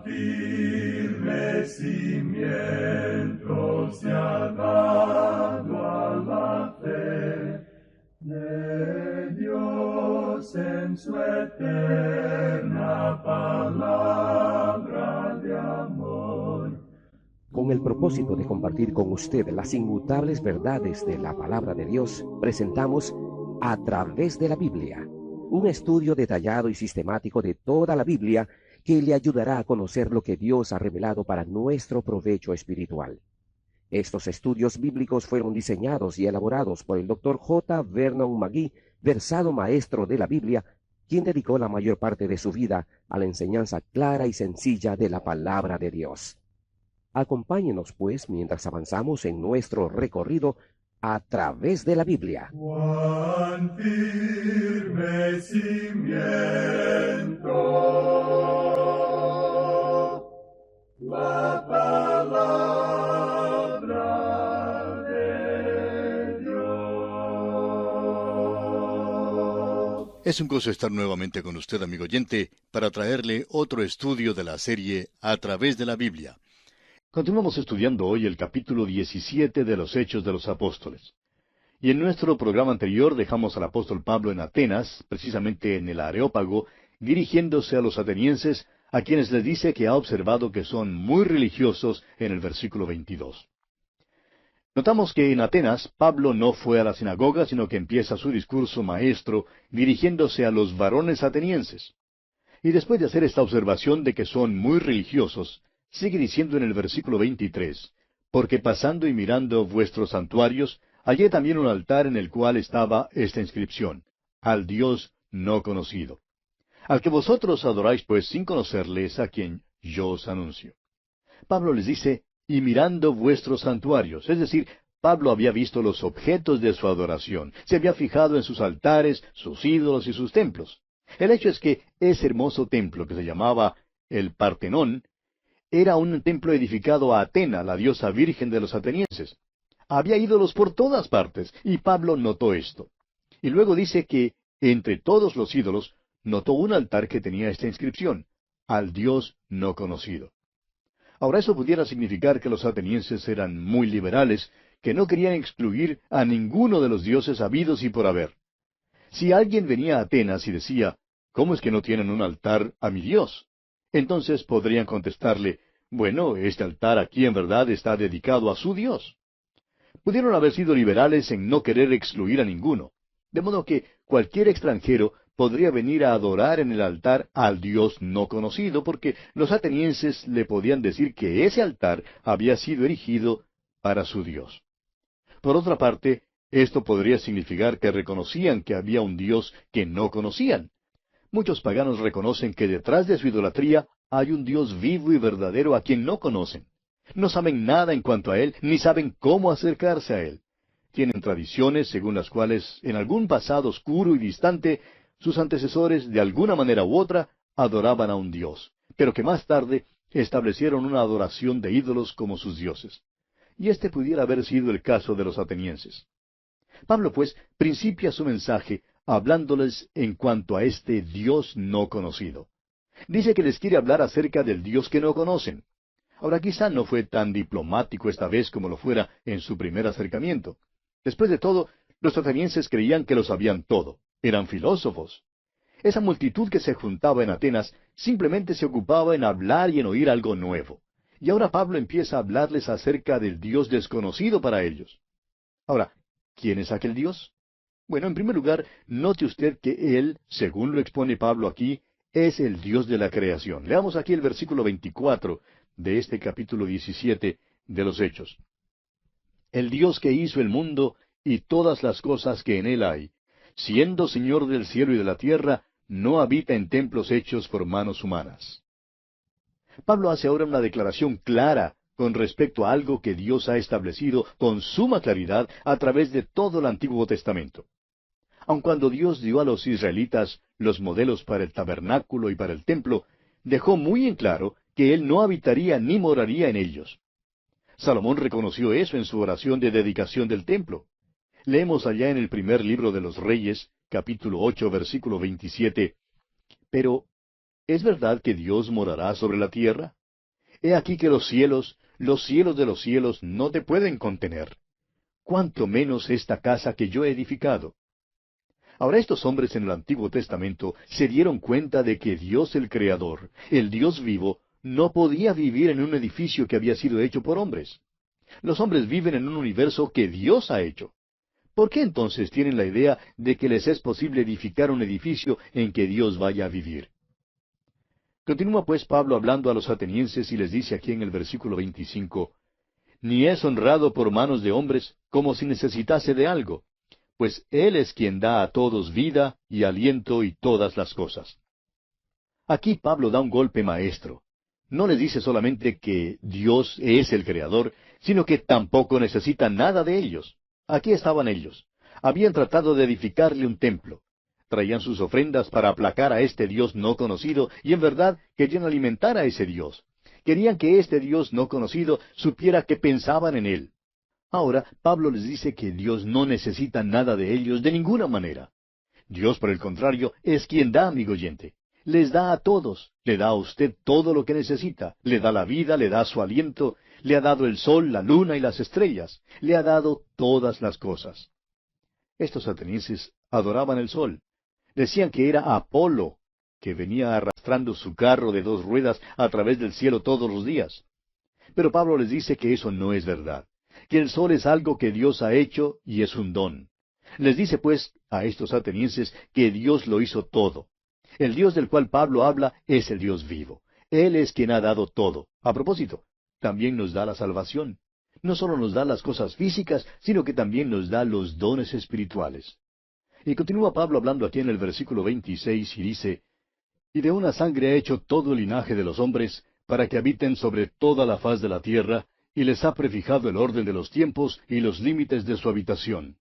firme cimiento se ha dado a la fe de Dios en su eterna palabra de amor. Con el propósito de compartir con usted las inmutables verdades de la palabra de Dios, presentamos A Través de la Biblia, un estudio detallado y sistemático de toda la Biblia que le ayudará a conocer lo que Dios ha revelado para nuestro provecho espiritual. Estos estudios bíblicos fueron diseñados y elaborados por el Dr. J. Vernon McGee, versado maestro de la Biblia, quien dedicó la mayor parte de su vida a la enseñanza clara y sencilla de la palabra de Dios. Acompáñenos, pues, mientras avanzamos en nuestro recorrido a través de la Biblia. Cuán firme cimiento la palabra de Dios. Es un gozo estar nuevamente con usted, amigo oyente, para traerle otro estudio de la serie A Través de la Biblia. Continuamos estudiando hoy el capítulo 17 de los Hechos de los Apóstoles. Y en nuestro programa anterior dejamos al apóstol Pablo en Atenas, precisamente en el Areópago, dirigiéndose a los atenienses, a quienes les dice que ha observado que son muy religiosos en el versículo 22. Notamos que en Atenas Pablo no fue a la sinagoga, sino que empieza su discurso maestro dirigiéndose a los varones atenienses. Y después de hacer esta observación de que son muy religiosos, sigue diciendo en el versículo 23, porque pasando y mirando vuestros santuarios, hallé también un altar en el cual estaba esta inscripción, al Dios no conocido. Al que vosotros adoráis pues sin conocerles, a quien yo os anuncio. Pablo les dice, y mirando vuestros santuarios, es decir, Pablo había visto los objetos de su adoración, se había fijado en sus altares, sus ídolos y sus templos. El hecho es que ese hermoso templo que se llamaba el Partenón, era un templo edificado a Atena, la diosa virgen de los atenienses. Había ídolos por todas partes, y Pablo notó esto. Y luego dice que, entre todos los ídolos, notó un altar que tenía esta inscripción, al Dios no conocido. Ahora eso pudiera significar que los atenienses eran muy liberales, que no querían excluir a ninguno de los dioses habidos y por haber. Si alguien venía a Atenas y decía, ¿cómo es que no tienen un altar a mi Dios? Entonces podrían contestarle, bueno, este altar aquí en verdad está dedicado a su Dios. Pudieron haber sido liberales en no querer excluir a ninguno, de modo que cualquier extranjero podría venir a adorar en el altar al Dios no conocido, porque los atenienses le podían decir que ese altar había sido erigido para su Dios. Por otra parte, esto podría significar que reconocían que había un Dios que no conocían. Muchos paganos reconocen que detrás de su idolatría hay un Dios vivo y verdadero a quien no conocen. No saben nada en cuanto a Él, ni saben cómo acercarse a Él. Tienen tradiciones según las cuales, en algún pasado oscuro y distante, sus antecesores, de alguna manera u otra, adoraban a un Dios, pero que más tarde establecieron una adoración de ídolos como sus dioses. Y este pudiera haber sido el caso de los atenienses. Pablo, pues, principia su mensaje hablándoles en cuanto a este Dios no conocido. Dice que les quiere hablar acerca del Dios que no conocen. Ahora, quizá no fue tan diplomático esta vez como lo fuera en su primer acercamiento. Después de todo, los atenienses creían que lo sabían todo. Eran filósofos. Esa multitud que se juntaba en Atenas simplemente se ocupaba en hablar y en oír algo nuevo. Y ahora Pablo empieza a hablarles acerca del Dios desconocido para ellos. Ahora, ¿quién es aquel Dios? Bueno, en primer lugar, note usted que Él, según lo expone Pablo aquí, es el Dios de la creación. Leamos aquí el versículo 24 de este capítulo 17 de los Hechos. El Dios que hizo el mundo y todas las cosas que en él hay, siendo Señor del cielo y de la tierra, no habita en templos hechos por manos humanas. Pablo hace ahora una declaración clara con respecto a algo que Dios ha establecido con suma claridad a través de todo el Antiguo Testamento. Aun cuando Dios dio a los israelitas los modelos para el tabernáculo y para el templo, dejó muy en claro que Él no habitaría ni moraría en ellos. Salomón reconoció eso en su oración de dedicación del templo. Leemos allá en el primer libro de los Reyes, capítulo 8, versículo 27, Pero ¿Es verdad que Dios morará sobre la tierra? He aquí que los cielos de los cielos, no te pueden contener. Cuánto menos esta casa que yo he edificado. Ahora estos hombres en el Antiguo Testamento se dieron cuenta de que Dios el Creador, el Dios vivo, no podía vivir en un edificio que había sido hecho por hombres. Los hombres viven en un universo que Dios ha hecho. ¿Por qué entonces tienen la idea de que les es posible edificar un edificio en que Dios vaya a vivir? Continúa pues Pablo hablando a los atenienses y les dice aquí en el versículo 25, «Ni es honrado por manos de hombres como si necesitase de algo, pues Él es quien da a todos vida y aliento y todas las cosas». Aquí Pablo da un golpe maestro. No les dice solamente que Dios es el Creador, sino que tampoco necesita nada de ellos. Aquí estaban ellos. Habían tratado de edificarle un templo. Traían sus ofrendas para aplacar a este Dios no conocido, y en verdad querían alimentar a ese Dios. Querían que este Dios no conocido supiera que pensaban en Él. Ahora, Pablo les dice que Dios no necesita nada de ellos de ninguna manera. Dios, por el contrario, es quien da, amigo oyente. Les da a todos, le da a usted todo lo que necesita, le da la vida, le da su aliento, le ha dado el sol, la luna y las estrellas, le ha dado todas las cosas. Estos atenienses adoraban el sol. Decían que era Apolo, que venía arrastrando su carro de 2 ruedas a través del cielo todos los días. Pero Pablo les dice que eso no es verdad, que el sol es algo que Dios ha hecho y es un don. Les dice pues a estos atenienses que Dios lo hizo todo. El Dios del cual Pablo habla es el Dios vivo. Él es quien ha dado todo. A propósito, también nos da la salvación. No solo nos da las cosas físicas, sino que también nos da los dones espirituales. Y continúa Pablo hablando aquí en el versículo 26 y dice, «Y de una sangre ha hecho todo el linaje de los hombres, para que habiten sobre toda la faz de la tierra, y les ha prefijado el orden de los tiempos y los límites de su habitación».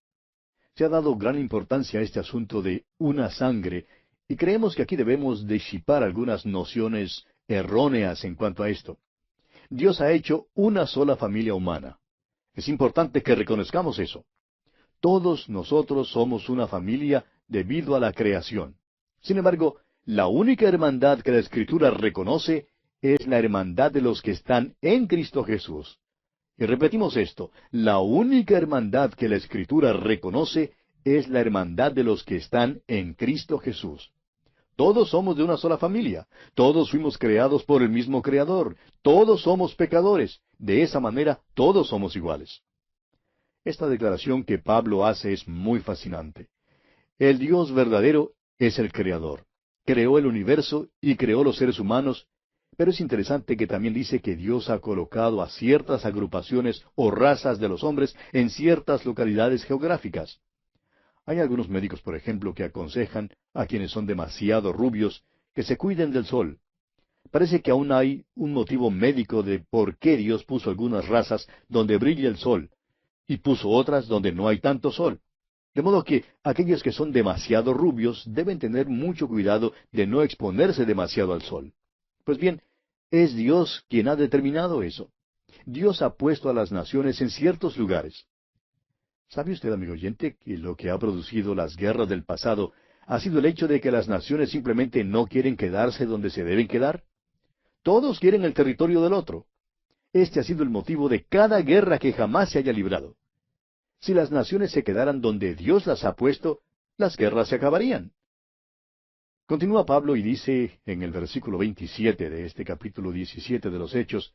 Se ha dado gran importancia a este asunto de una sangre, y creemos que aquí debemos disipar algunas nociones erróneas en cuanto a esto. Dios ha hecho una sola familia humana. Es importante que reconozcamos eso. Todos nosotros somos una familia debido a la creación. Sin embargo, la única hermandad que la Escritura reconoce es la hermandad de los que están en Cristo Jesús. Y repetimos esto, la única hermandad que la Escritura reconoce es la hermandad de los que están en Cristo Jesús. Todos somos de una sola familia, todos fuimos creados por el mismo Creador, todos somos pecadores, de esa manera todos somos iguales. Esta declaración que Pablo hace es muy fascinante. El Dios verdadero es el Creador. Creó el universo y creó los seres humanos, pero es interesante que también dice que Dios ha colocado a ciertas agrupaciones o razas de los hombres en ciertas localidades geográficas. Hay algunos médicos, por ejemplo, que aconsejan a quienes son demasiado rubios que se cuiden del sol. Parece que aún hay un motivo médico de por qué Dios puso algunas razas donde brilla el sol, y puso otras donde no hay tanto sol. De modo que aquellos que son demasiado rubios deben tener mucho cuidado de no exponerse demasiado al sol. Pues bien, es Dios quien ha determinado eso. Dios ha puesto a las naciones en ciertos lugares. ¿Sabe usted, amigo oyente, que lo que ha producido las guerras del pasado ha sido el hecho de que las naciones simplemente no quieren quedarse donde se deben quedar? Todos quieren el territorio del otro. Este ha sido el motivo de cada guerra que jamás se haya librado. Si las naciones se quedaran donde Dios las ha puesto, las guerras se acabarían. Continúa Pablo y dice en el versículo 27 de este capítulo 17 de los Hechos,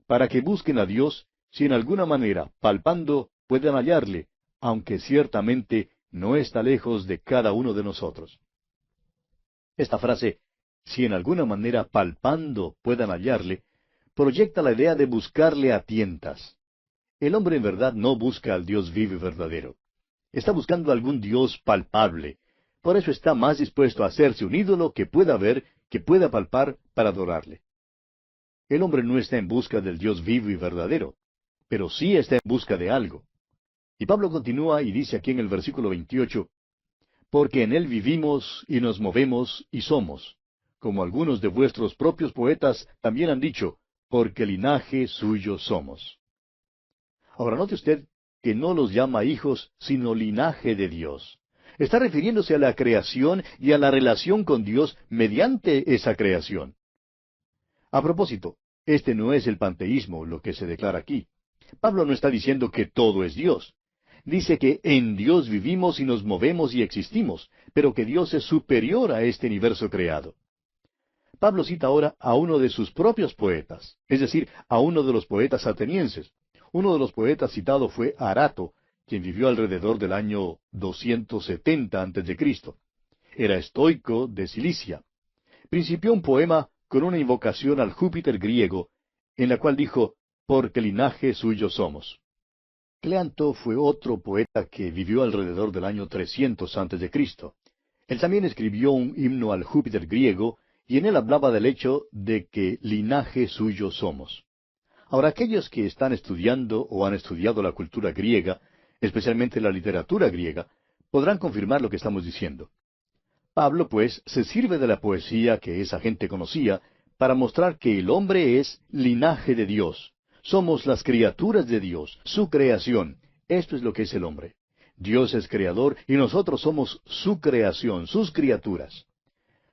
«Para que busquen a Dios, si en alguna manera, palpando, pueden hallarle, aunque ciertamente no está lejos de cada uno de nosotros». Esta frase, «si en alguna manera palpando puedan hallarle», proyecta la idea de buscarle a tientas. El hombre en verdad no busca al Dios vivo y verdadero. Está buscando algún Dios palpable. Por eso está más dispuesto a hacerse un ídolo que pueda ver, que pueda palpar, para adorarle. El hombre no está en busca del Dios vivo y verdadero, pero sí está en busca de algo. Y Pablo continúa y dice aquí en el versículo 28, «Porque en Él vivimos y nos movemos y somos, como algunos de vuestros propios poetas también han dicho, porque linaje suyo somos». Ahora note usted que no los llama hijos, sino linaje de Dios. Está refiriéndose a la creación y a la relación con Dios mediante esa creación. A propósito, este no es el panteísmo lo que se declara aquí. Pablo no está diciendo que todo es Dios. Dice que en Dios vivimos y nos movemos y existimos, pero que Dios es superior a este universo creado. Pablo cita ahora a uno de sus propios poetas, es decir, a uno de los poetas atenienses. Uno de los poetas citado fue Arato, quien vivió alrededor del año 270 a.C. Era estoico de Cilicia. Principió un poema con una invocación al Júpiter griego, en la cual dijo, «Porque linaje suyo somos». Cleanto fue otro poeta que vivió alrededor del año 300 a.C. Él también escribió un himno al Júpiter griego, y en él hablaba del hecho de que linaje suyo somos. Ahora, aquellos que están estudiando o han estudiado la cultura griega, especialmente la literatura griega, podrán confirmar lo que estamos diciendo. Pablo, pues, se sirve de la poesía que esa gente conocía para mostrar que el hombre es linaje de Dios. Somos las criaturas de Dios, su creación. Esto es lo que es el hombre. Dios es creador y nosotros somos su creación, sus criaturas.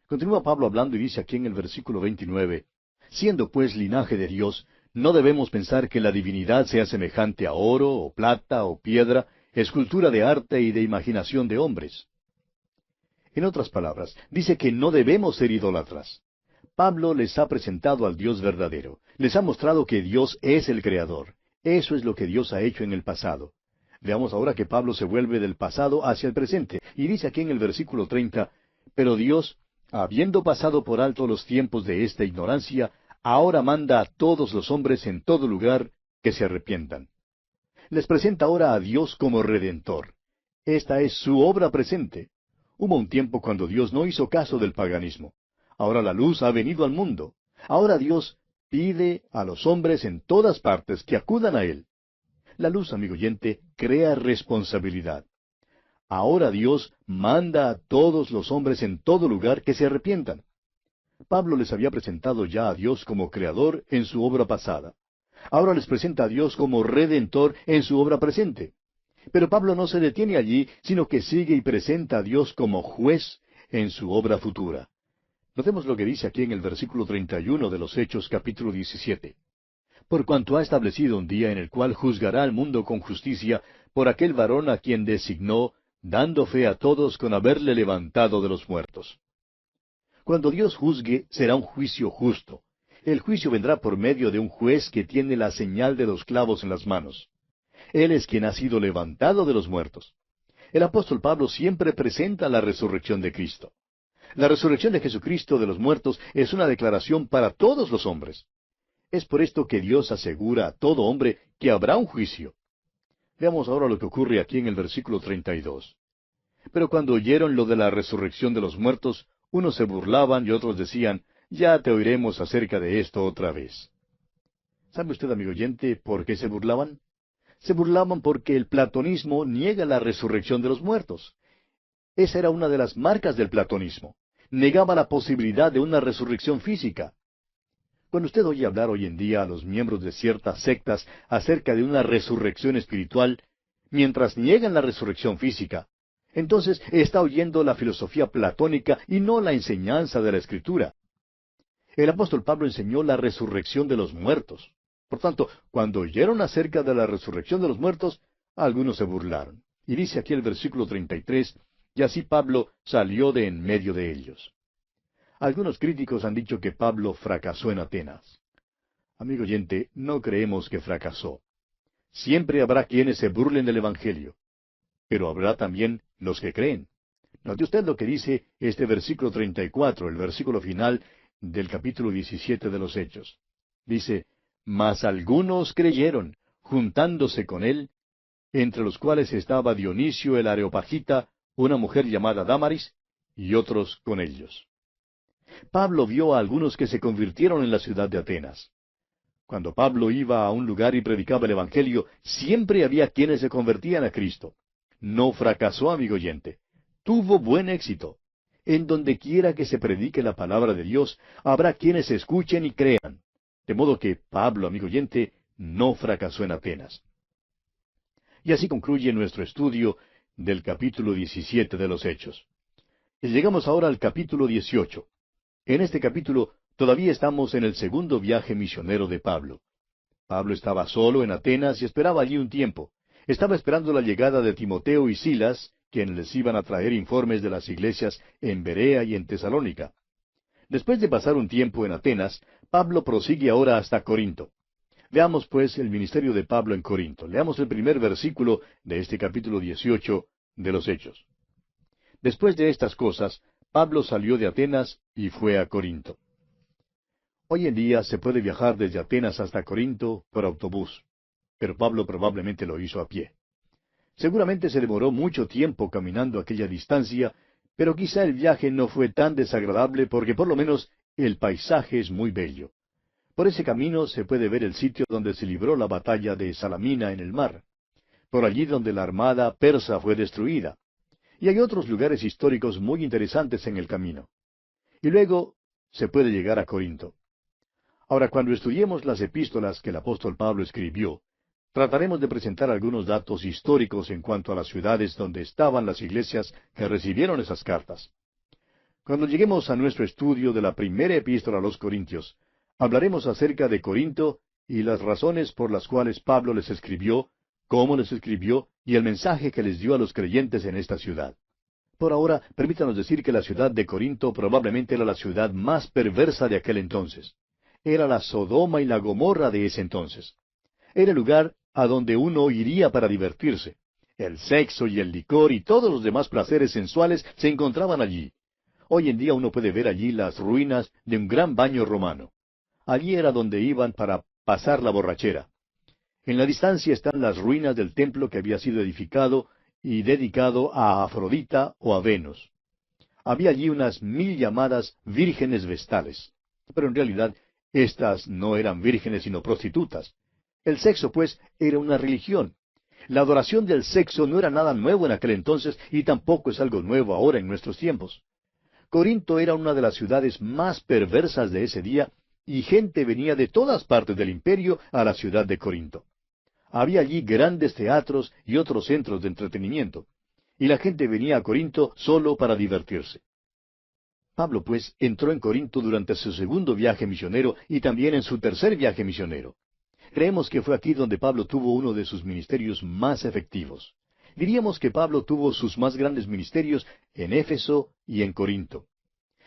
Continúa Pablo hablando y dice aquí en el versículo 29, «Siendo pues linaje de Dios, no debemos pensar que la divinidad sea semejante a oro, o plata, o piedra, escultura de arte y de imaginación de hombres». En otras palabras, dice que no debemos ser idólatras. Pablo les ha presentado al Dios verdadero. Les ha mostrado que Dios es el Creador. Eso es lo que Dios ha hecho en el pasado. Veamos ahora que Pablo se vuelve del pasado hacia el presente. Y dice aquí en el versículo 30, «Pero Dios, habiendo pasado por alto los tiempos de esta ignorancia, ahora manda a todos los hombres en todo lugar que se arrepientan». Les presenta ahora a Dios como Redentor. Esta es su obra presente. Hubo un tiempo cuando Dios no hizo caso del paganismo. Ahora la luz ha venido al mundo. Ahora Dios pide a los hombres en todas partes que acudan a Él. La luz, amigo oyente, crea responsabilidad. Ahora Dios manda a todos los hombres en todo lugar que se arrepientan. Pablo les había presentado ya a Dios como Creador en su obra pasada. Ahora les presenta a Dios como Redentor en su obra presente. Pero Pablo no se detiene allí, sino que sigue y presenta a Dios como juez en su obra futura. Notemos lo que dice aquí en el versículo 31 de los Hechos capítulo 17. «Por cuanto ha establecido un día en el cual juzgará al mundo con justicia por aquel varón a quien designó, dando fe a todos con haberle levantado de los muertos». Cuando Dios juzgue, será un juicio justo. El juicio vendrá por medio de un juez que tiene la señal de los clavos en las manos. Él es quien ha sido levantado de los muertos. El apóstol Pablo siempre presenta la resurrección de Cristo. La resurrección de Jesucristo de los muertos es una declaración para todos los hombres. Es por esto que Dios asegura a todo hombre que habrá un juicio. Veamos ahora lo que ocurre aquí en el versículo 32. «Pero cuando oyeron lo de la resurrección de los muertos, unos se burlaban y otros decían, ya te oiremos acerca de esto otra vez». ¿Sabe usted, amigo oyente, por qué se burlaban? Se burlaban porque el platonismo niega la resurrección de los muertos. Esa era una de las marcas del platonismo. Negaba la posibilidad de una resurrección física. Cuando usted oye hablar hoy en día a los miembros de ciertas sectas acerca de una resurrección espiritual, mientras niegan la resurrección física, entonces está oyendo la filosofía platónica y no la enseñanza de la Escritura. El apóstol Pablo enseñó la resurrección de los muertos. Por tanto, cuando oyeron acerca de la resurrección de los muertos, algunos se burlaron. Y dice aquí el versículo 33, «Y así Pablo salió de en medio de ellos». Algunos críticos han dicho que Pablo fracasó en Atenas. Amigo oyente, no creemos que fracasó. Siempre habrá quienes se burlen del Evangelio, pero habrá también los que creen. Note usted lo que dice este versículo 34, el versículo final del capítulo 17 de los Hechos. Dice, «Mas algunos creyeron, juntándose con él, entre los cuales estaba Dionisio el Areopagita, una mujer llamada Dámaris, y otros con ellos». Pablo vio a algunos que se convirtieron en la ciudad de Atenas. Cuando Pablo iba a un lugar y predicaba el Evangelio, siempre había quienes se convertían a Cristo. No fracasó, amigo oyente. Tuvo buen éxito. En donde quiera que se predique la palabra de Dios, habrá quienes escuchen y crean. De modo que Pablo, amigo oyente, no fracasó en Atenas. Y así concluye nuestro estudio del capítulo 17 de los Hechos. Y llegamos ahora al capítulo 18. En este capítulo todavía estamos en el segundo viaje misionero de Pablo. Pablo estaba solo en Atenas y esperaba allí un tiempo. Estaba esperando la llegada de Timoteo y Silas, quienes les iban a traer informes de las iglesias en Berea y en Tesalónica. Después de pasar un tiempo en Atenas, Pablo prosigue ahora hasta Corinto. Veamos pues el ministerio de Pablo en Corinto. Leamos el primer versículo de este capítulo 18 de los Hechos. Después de estas cosas, Pablo salió de Atenas y fue a Corinto. Hoy en día se puede viajar desde Atenas hasta Corinto por autobús, pero Pablo probablemente lo hizo a pie. Seguramente se demoró mucho tiempo caminando aquella distancia, pero quizá el viaje no fue tan desagradable porque por lo menos el paisaje es muy bello. Por ese camino se puede ver el sitio donde se libró la batalla de Salamina en el mar, por allí donde la armada persa fue destruida. Y hay otros lugares históricos muy interesantes en el camino. Y luego se puede llegar a Corinto. Ahora, cuando estudiemos las epístolas que el apóstol Pablo escribió, trataremos de presentar algunos datos históricos en cuanto a las ciudades donde estaban las iglesias que recibieron esas cartas. Cuando lleguemos a nuestro estudio de la primera epístola a los Corintios, hablaremos acerca de Corinto y las razones por las cuales Pablo les escribió, cómo les escribió y el mensaje que les dio a los creyentes en esta ciudad. Por ahora, permítanos decir que la ciudad de Corinto probablemente era la ciudad más perversa de aquel entonces. Era la Sodoma y la Gomorra de ese entonces. Era el lugar a donde uno iría para divertirse. El sexo y el licor y todos los demás placeres sensuales se encontraban allí. Hoy en día uno puede ver allí las ruinas de un gran baño romano. Allí era donde iban para pasar la borrachera. En la distancia están las ruinas del templo que había sido edificado y dedicado a Afrodita o a Venus. Había allí unas 1000 llamadas vírgenes vestales. Pero en realidad, estas no eran vírgenes sino prostitutas. El sexo, pues, era una religión. La adoración del sexo no era nada nuevo en aquel entonces y tampoco es algo nuevo ahora en nuestros tiempos. Corinto era una de las ciudades más perversas de ese día y gente venía de todas partes del imperio a la ciudad de Corinto. Había allí grandes teatros y otros centros de entretenimiento, y la gente venía a Corinto solo para divertirse. Pablo, pues, entró en Corinto durante su segundo viaje misionero y también en su tercer viaje misionero. Creemos que fue aquí donde Pablo tuvo uno de sus ministerios más efectivos. Diríamos que Pablo tuvo sus más grandes ministerios en Éfeso y en Corinto.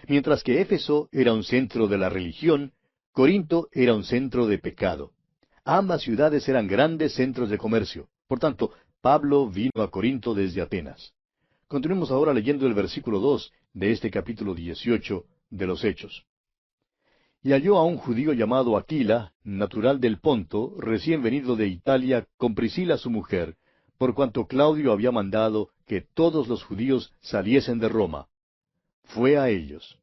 Mientras que Éfeso era un centro de la religión, Corinto era un centro de pecado. Ambas ciudades eran grandes centros de comercio. Por tanto, Pablo vino a Corinto desde Atenas. Continuemos ahora leyendo el versículo 2 de este capítulo 18 de los Hechos. Y halló a un judío llamado Aquila, natural del Ponto, recién venido de Italia, con Priscila su mujer, por cuanto Claudio había mandado que todos los judíos saliesen de Roma. Fue a ellos.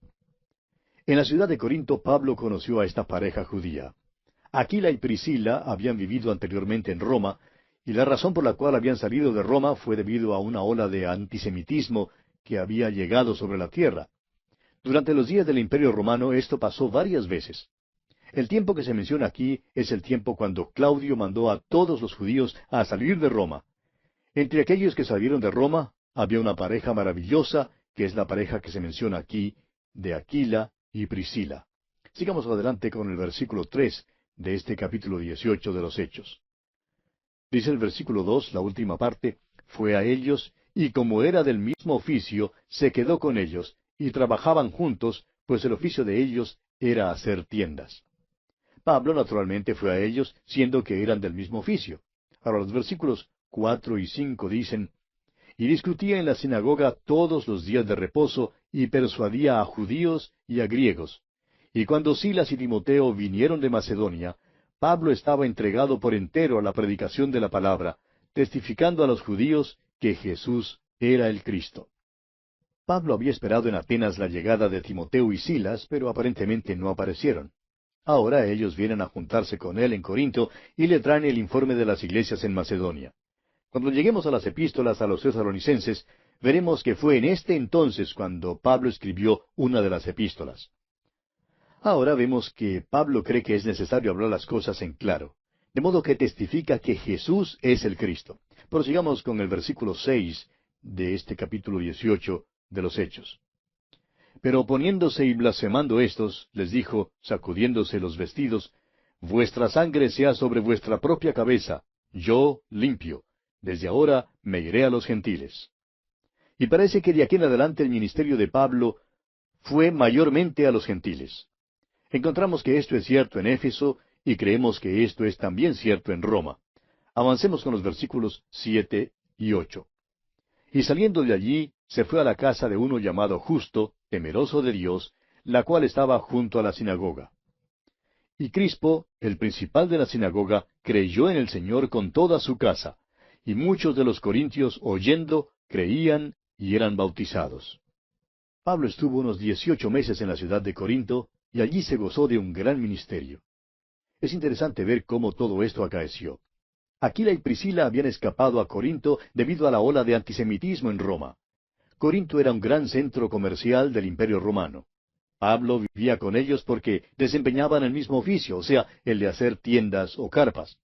En la ciudad de Corinto, Pablo conoció a esta pareja judía. Aquila y Priscila habían vivido anteriormente en Roma, y la razón por la cual habían salido de Roma fue debido a una ola de antisemitismo que había llegado sobre la tierra. Durante los días del Imperio Romano esto pasó varias veces. El tiempo que se menciona aquí es el tiempo cuando Claudio mandó a todos los judíos a salir de Roma. Entre aquellos que salieron de Roma había una pareja maravillosa, que es la pareja que se menciona aquí, de Aquila y Priscila. Sigamos adelante con el versículo 3 de este capítulo 18 de los Hechos. Dice el versículo 2, la última parte, fue a ellos, y como era del mismo oficio, se quedó con ellos, y trabajaban juntos, pues el oficio de ellos era hacer tiendas. Pablo naturalmente fue a ellos, siendo que eran del mismo oficio. Ahora los versículos 4 y 5 dicen, y discutía en la sinagoga todos los días de reposo, y persuadía a judíos y a griegos. Y cuando Silas y Timoteo vinieron de Macedonia, Pablo estaba entregado por entero a la predicación de la palabra, testificando a los judíos que Jesús era el Cristo. Pablo había esperado en Atenas la llegada de Timoteo y Silas, pero aparentemente no aparecieron. Ahora ellos vienen a juntarse con él en Corinto y le traen el informe de las iglesias en Macedonia. Cuando lleguemos a las epístolas a los tesalonicenses, veremos que fue en este entonces cuando Pablo escribió una de las epístolas. Ahora vemos que Pablo cree que es necesario hablar las cosas en claro, de modo que testifica que Jesús es el Cristo. Prosigamos con el versículo 6 de este capítulo 18 de los Hechos. Pero poniéndose y blasfemando éstos, les dijo, sacudiéndose los vestidos, vuestra sangre sea sobre vuestra propia cabeza, yo limpio. Desde ahora me iré a los gentiles. Y parece que de aquí en adelante el ministerio de Pablo fue mayormente a los gentiles. Encontramos que esto es cierto en Éfeso y creemos que esto es también cierto en Roma. Avancemos con los versículos 7 y 8. Y saliendo de allí, se fue a la casa de uno llamado Justo, temeroso de Dios, la cual estaba junto a la sinagoga. Y Crispo, el principal de la sinagoga, creyó en el Señor con toda su casa, y muchos de los corintios, oyendo, creían y eran bautizados. Pablo estuvo unos 18 meses en la ciudad de Corinto, y allí se gozó de un gran ministerio. Es interesante ver cómo todo esto acaeció. Aquila y Priscila habían escapado a Corinto debido a la ola de antisemitismo en Roma. Corinto era un gran centro comercial del Imperio Romano. Pablo vivía con ellos porque desempeñaban el mismo oficio, o sea, el de hacer tiendas o carpas.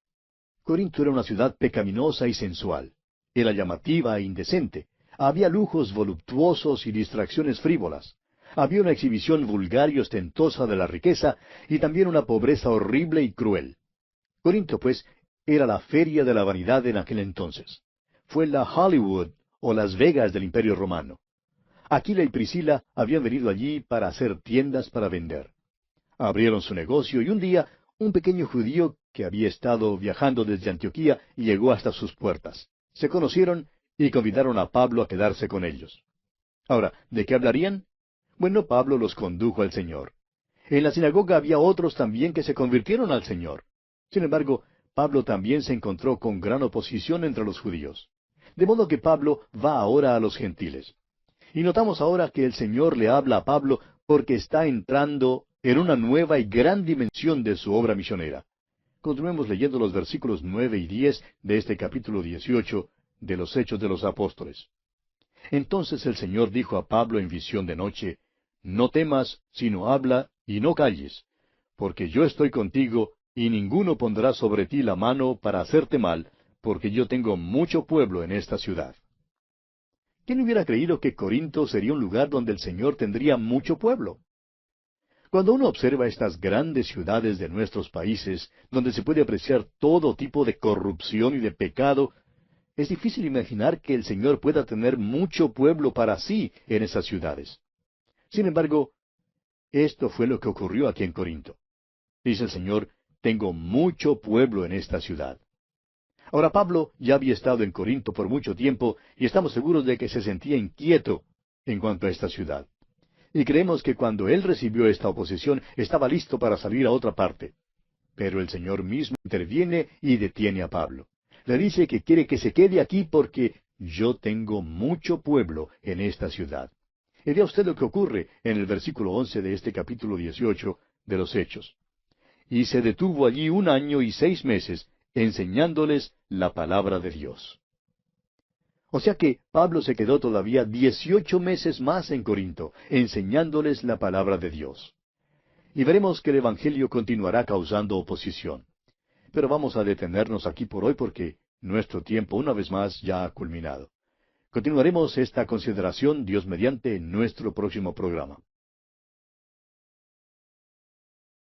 Corinto era una ciudad pecaminosa y sensual. Era llamativa e indecente. Había lujos voluptuosos y distracciones frívolas. Había una exhibición vulgar y ostentosa de la riqueza y también una pobreza horrible y cruel. Corinto, pues, era la feria de la vanidad en aquel entonces. Fue la Hollywood o Las Vegas del Imperio Romano. Aquila y Priscila habían venido allí para hacer tiendas para vender. Abrieron su negocio y un día un pequeño judío que había estado viajando desde Antioquía llegó hasta sus puertas. Se conocieron y convidaron a Pablo a quedarse con ellos. Ahora, ¿de qué hablarían? Bueno, Pablo los condujo al Señor. En la sinagoga había otros también que se convirtieron al Señor. Sin embargo, Pablo también se encontró con gran oposición entre los judíos. De modo que Pablo va ahora a los gentiles. Y notamos ahora que el Señor le habla a Pablo porque está entrando en una nueva y gran dimensión de su obra misionera. Continuemos leyendo los versículos 9 y 10 de este capítulo 18 de los Hechos de los Apóstoles. Entonces el Señor dijo a Pablo en visión de noche, no temas, sino habla y no calles, porque yo estoy contigo, y ninguno pondrá sobre ti la mano para hacerte mal, porque yo tengo mucho pueblo en esta ciudad. ¿Quién hubiera creído que Corinto sería un lugar donde el Señor tendría mucho pueblo? Cuando uno observa estas grandes ciudades de nuestros países, donde se puede apreciar todo tipo de corrupción y de pecado, es difícil imaginar que el Señor pueda tener mucho pueblo para sí en esas ciudades. Sin embargo, esto fue lo que ocurrió aquí en Corinto. Dice el Señor, tengo mucho pueblo en esta ciudad. Ahora Pablo ya había estado en Corinto por mucho tiempo y estamos seguros de que se sentía inquieto en cuanto a esta ciudad. Y creemos que cuando él recibió esta oposición estaba listo para salir a otra parte. Pero el Señor mismo interviene y detiene a Pablo. Le dice que quiere que se quede aquí porque yo tengo mucho pueblo en esta ciudad. Y vea usted lo que ocurre en el versículo 11 de este capítulo 18 de los Hechos. Y se detuvo allí 1 año y 6 meses, enseñándoles la palabra de Dios. O sea que Pablo se quedó todavía 18 meses más en Corinto, enseñándoles la palabra de Dios. Y veremos que el Evangelio continuará causando oposición. Pero vamos a detenernos aquí por hoy porque nuestro tiempo una vez más ya ha culminado. Continuaremos esta consideración, Dios mediante, en nuestro próximo programa.